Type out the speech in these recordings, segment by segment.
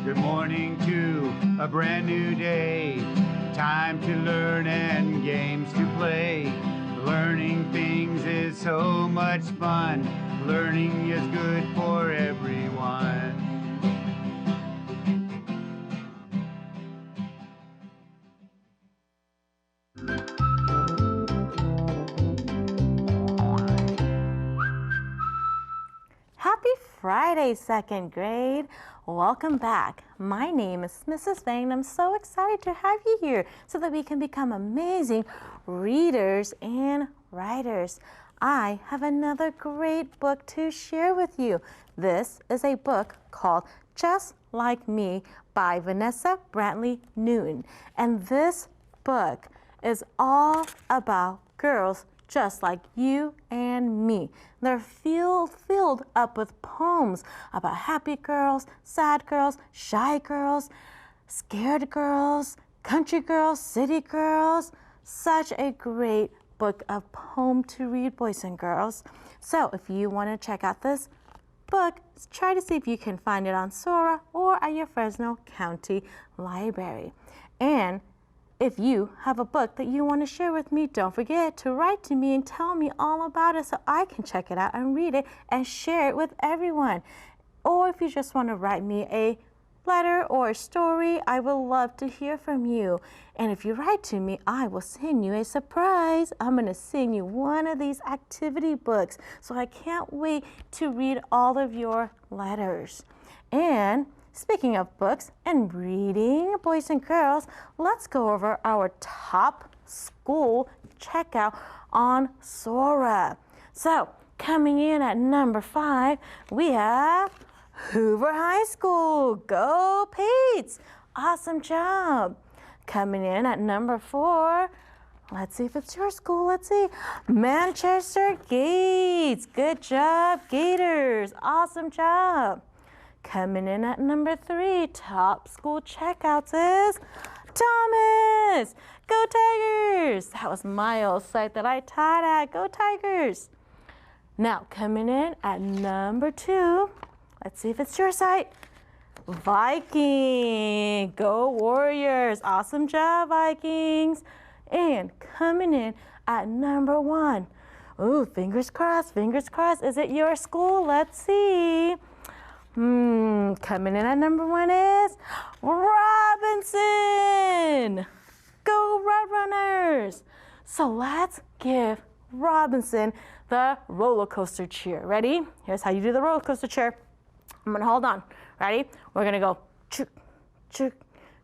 Good morning to a brand new day. Time to learn and games to play. Learning things is so much fun. Learning is good for everyone. Happy Friday, second grade. Welcome back. My name is Mrs. Vang, and I'm so excited to have you here so that we can become amazing readers and writers. I have another great book to share with you. This is a book called Just Like Me by Vanessa Brantley Newton. And this book is all about girls just like you and me. They're filled up with poems about happy girls, sad girls, shy girls, scared girls, country girls, city girls. Such a great book of poem to read, boys and girls. So if you want to check out this book, try to see if you can find it on Sora or at your Fresno County Library. And if you have a book that you want to share with me, don't forget to write to me and tell me all about it so I can check it out and read it and share it with everyone. Or if you just want to write me a letter or a story, I would love to hear from you. And if you write to me, I will send you a surprise. I'm going to send you one of these activity books. So I can't wait to read all of your letters. And speaking of books and reading, boys and girls, let's go over our top school checkout on Sora. So, coming in at number 5, we have Hoover High School. Go Pates! Awesome job. Coming in at number 4, let's see if it's your school. Let's see. Manchester Gates. Good job, Gators. Awesome job. Coming in at number 3, top school checkouts is Thomas. Go Tigers. That was Miles' site that I taught at. Go Tigers. Now coming in at number 2, let's see if it's your site. Viking. Go Warriors. Awesome job, Vikings. And coming in at number 1. Ooh, fingers crossed, fingers crossed. Is it your school? Let's see. Coming in at number 1 is Robinson. Go Roadrunners. So let's give Robinson the roller coaster cheer. Ready? Here's how you do the roller coaster cheer. I'm gonna hold on. Ready? We're gonna go choo, choo,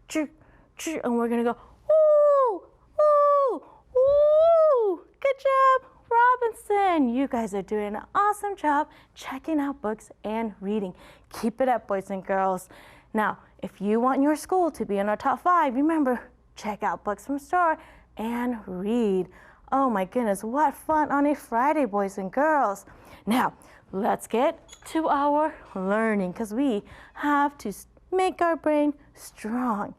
choo, choo, and we're gonna go woo, woo, woo. Good job, Robinson. You guys are doing an awesome job checking out books and reading. Keep it up, boys and girls. Now, if you want your school to be in our top 5, remember, check out Books from Sora and read. Oh my goodness, what fun on a Friday, boys and girls. Now, let's get to our learning because we have to make our brain strong.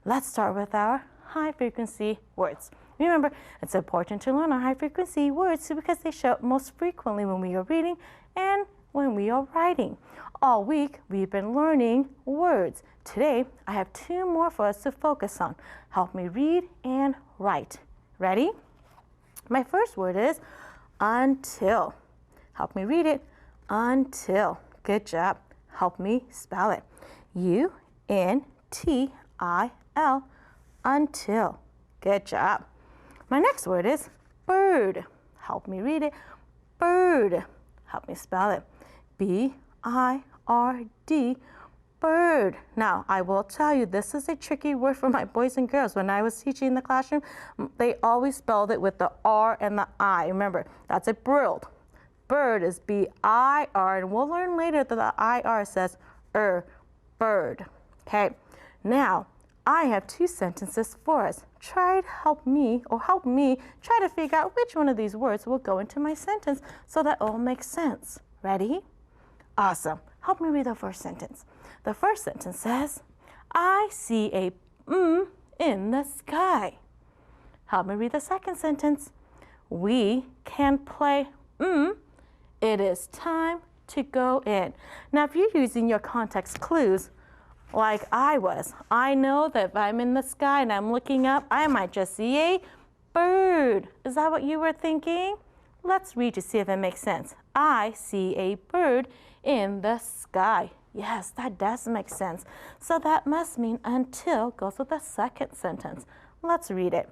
Let's start with our high frequency words. Remember, it's important to learn our high frequency words because they show up most frequently when we are reading and when we are writing. All week, we've been learning words. Today, I have 2 more for us to focus on. Help me read and write. Ready? My first word is until. Help me read it. Until. Good job. Help me spell it. U-N-T-I-L. Until. Good job. My next word is bird. Help me read it. Bird. Help me spell it. B-I-R-D. Bird. Now, I will tell you, this is a tricky word for my boys and girls. When I was teaching in the classroom, they always spelled it with the R and the I. Remember, that's a bird. Bird is B-I-R, and we'll learn later that the I-R says bird. Okay, now, I have 2 sentences for us. Try to help me try to figure out which one of these words will go into my sentence so that it all makes sense. Ready? Awesome. Help me read the first sentence. The first sentence says, I see a in the sky. Help me read the second sentence. We can play It is time to go in. Now, if you're using your context clues, like I was. I know that if I'm in the sky and I'm looking up, I might just see a bird. Is that what you were thinking? Let's read to see if it makes sense. I see a bird in the sky. Yes, that does make sense. So that must mean until goes with the second sentence. Let's read it.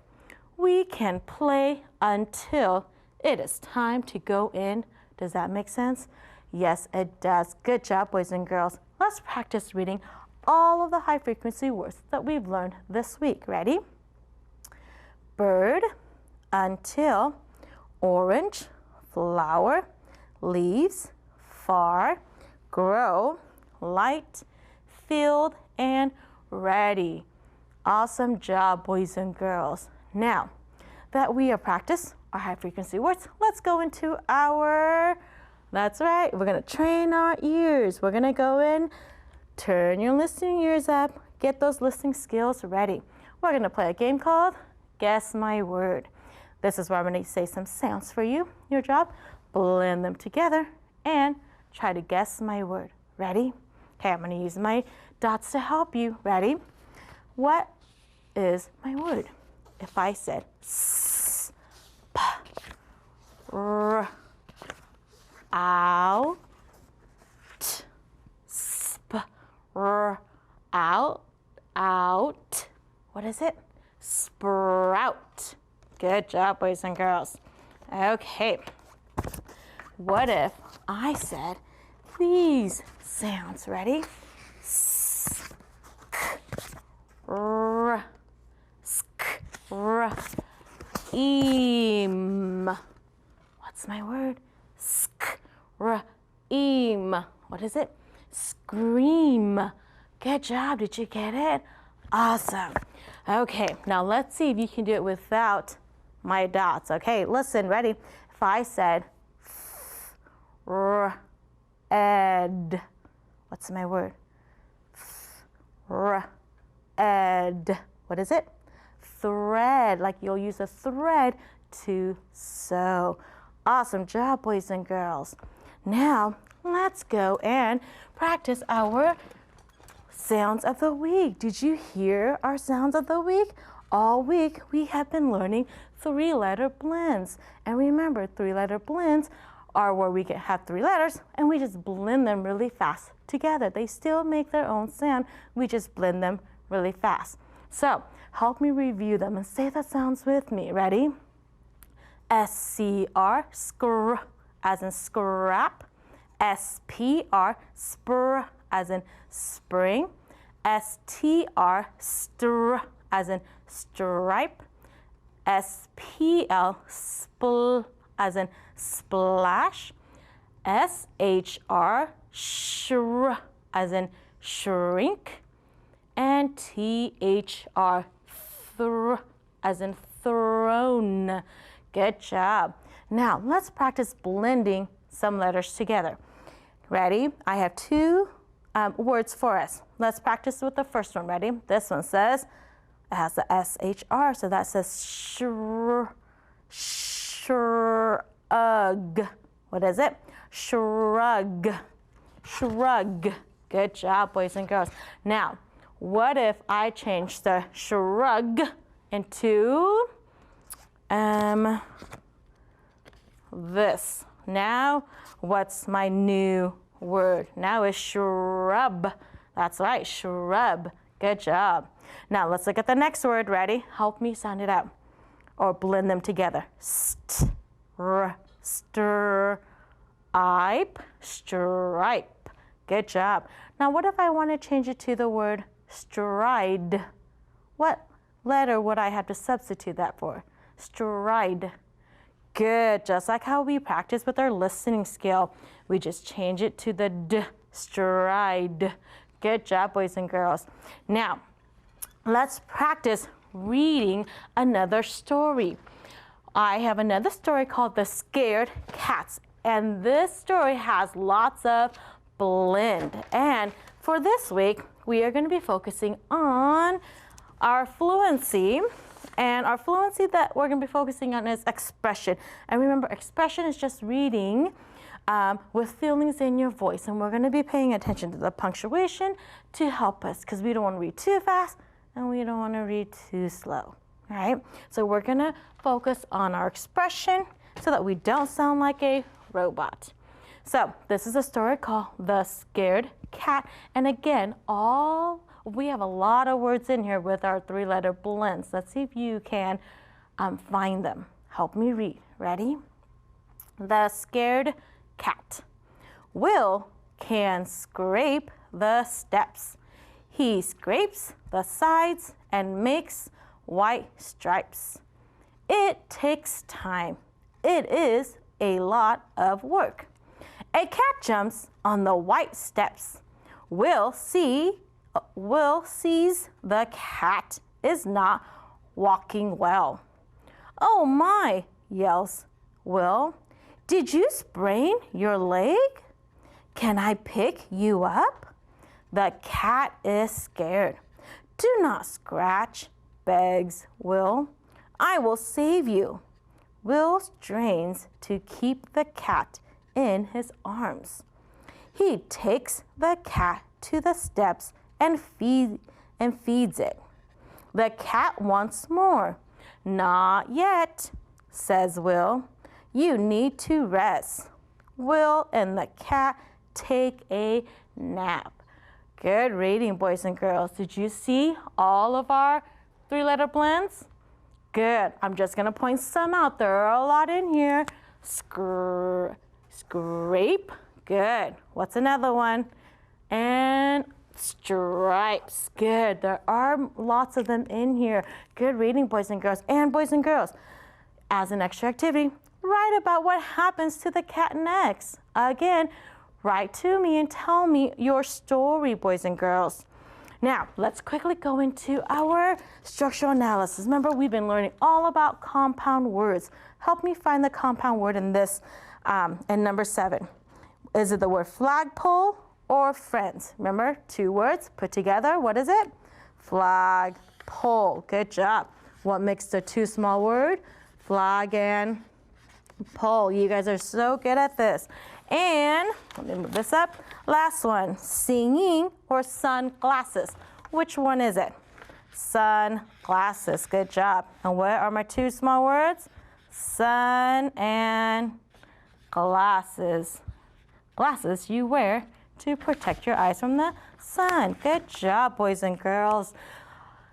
We can play until it is time to go in. Does that make sense? Yes, it does. Good job, boys and girls. Let's practice reading all of the high frequency words that we've learned this week. Ready? Bird, until, orange, flower, leaves, far, grow, light, field, and ready. Awesome job, boys and girls. Now that we have practiced our high frequency words, let's go into that's right, we're gonna train our ears. We're gonna go in, turn your listening ears up, get those listening skills ready. We're gonna play a game called Guess My Word. This is where I'm gonna say some sounds for you. Your job, blend them together and try to guess my word. Ready? Okay, I'm gonna use my dots to help you. Ready? What is my word? If I said s, p, r, out, sp, r, out. What is it? Sprout. Good job, boys and girls. Okay. What if I said these sounds? Ready? S, k, r, sk, r, eam. What's my word? Scream. What is it? Scream. Good job. Did you get it? Awesome. Okay, now let's see if you can do it without my dots. Okay, listen, ready? If I said ed, what's my word? Ed. What is it? Thread, like you'll use a thread to sew. Awesome job, boys and girls. Now, let's go and practice our sounds of the week. Did you hear our sounds of the week? All week, we have been learning three-letter blends. And remember, three-letter blends are where we can have three letters and we just blend them really fast together. They still make their own sound. We just blend them really fast. So, help me review them and say the sounds with me. Ready? S-C-R, scr, as in scrap. S-P-R, spr, as in spring. S-T-R, str, as in stripe. S-P-L, spl, as in splash. S-H-R, shr, as in shrink. And T-H-R, thr, as in thrown. Good job. Now, let's practice blending some letters together. Ready? I have two words for us. Let's practice with the first one. Ready? This one says, it has the S-H-R, so that says shrug. What is it? Shrug. Shrug. Good job, boys and girls. Now, what if I change the shrug into this? Now, what's my new word? Now is shrub. That's right, shrub. Good job. Now, let's look at the next word. Ready? Help me sound it out. Or blend them together. Stripe. Stripe. Good job. Now, what if I want to change it to the word stride? What letter would I have to substitute that for? Stride. Good. Just like how we practice with our listening skill. We just change it to the D. Stride. Good job, boys and girls. Now, let's practice reading another story. I have another story called The Scared Cats. And this story has lots of blend. And for this week, we are going to be focusing on our fluency. And our fluency that we're going to be focusing on is expression. And remember, expression is just reading with feelings in your voice. And we're going to be paying attention to the punctuation to help us because we don't want to read too fast and we don't want to read too slow. All right? So we're going to focus on our expression so that we don't sound like a robot. So this is a story called The Scared Cat. And again, we have a lot of words in here with our three-letter blends. Let's see if you can find them. Help me read. Ready? The scared cat. Will can scrape the steps. He scrapes the sides and makes white stripes. It takes time. It is a lot of work. A cat jumps on the white steps. Will sees the cat is not walking well. Oh my, yells Will. Did you sprain your leg? Can I pick you up? The cat is scared. Do not scratch, begs Will. I will save you. Will strains to keep the cat in his arms. He takes the cat to the steps and feeds it. The cat wants more. Not yet, says Will. You need to rest. Will and the cat take a nap. Good reading, boys and girls. Did you see all of our three-letter blends? Good. I'm just going to point some out. There are a lot in here. Scrape. Good. What's another one? And stripes. Good. There are lots of them in here. Good reading, boys and girls. And boys and girls, as an extra activity, write about what happens to the cat next. Again, write to me and tell me your story, boys and girls. Now, let's quickly go into our structural analysis. Remember, we've been learning all about compound words. Help me find the compound word in this, in number 7. Is it the word flagpole or friends? Remember, 2 words put together. What is it? Flagpole. Good job. What makes the 2 small word? Flag and pole. You guys are so good at this. And let me move this up. Last one, singing or sunglasses. Which one is it? Sunglasses. Good job. And what are my 2 small words? Sun and glasses. Glasses you wear to protect your eyes from the sun. Good job, boys and girls.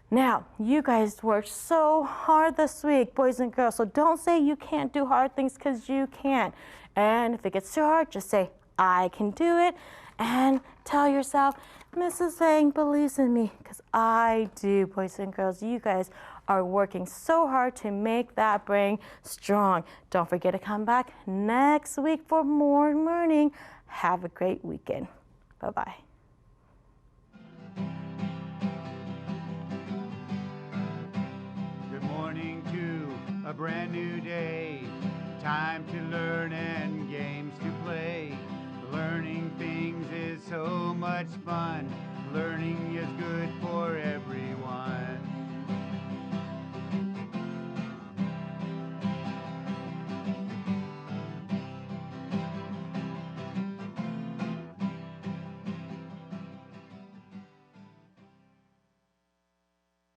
Now, you guys worked so hard this week, boys and girls, so don't say you can't do hard things because you can. And if it gets too hard, just say, I can do it. And tell yourself, Mrs. Zhang believes in me, because I do, boys and girls. You guys are working so hard to make that brain strong. Don't forget to come back next week for more learning. Have a great weekend. Bye-bye. Good morning to a brand new day. Time to learn and games to play. Learning things is so much fun.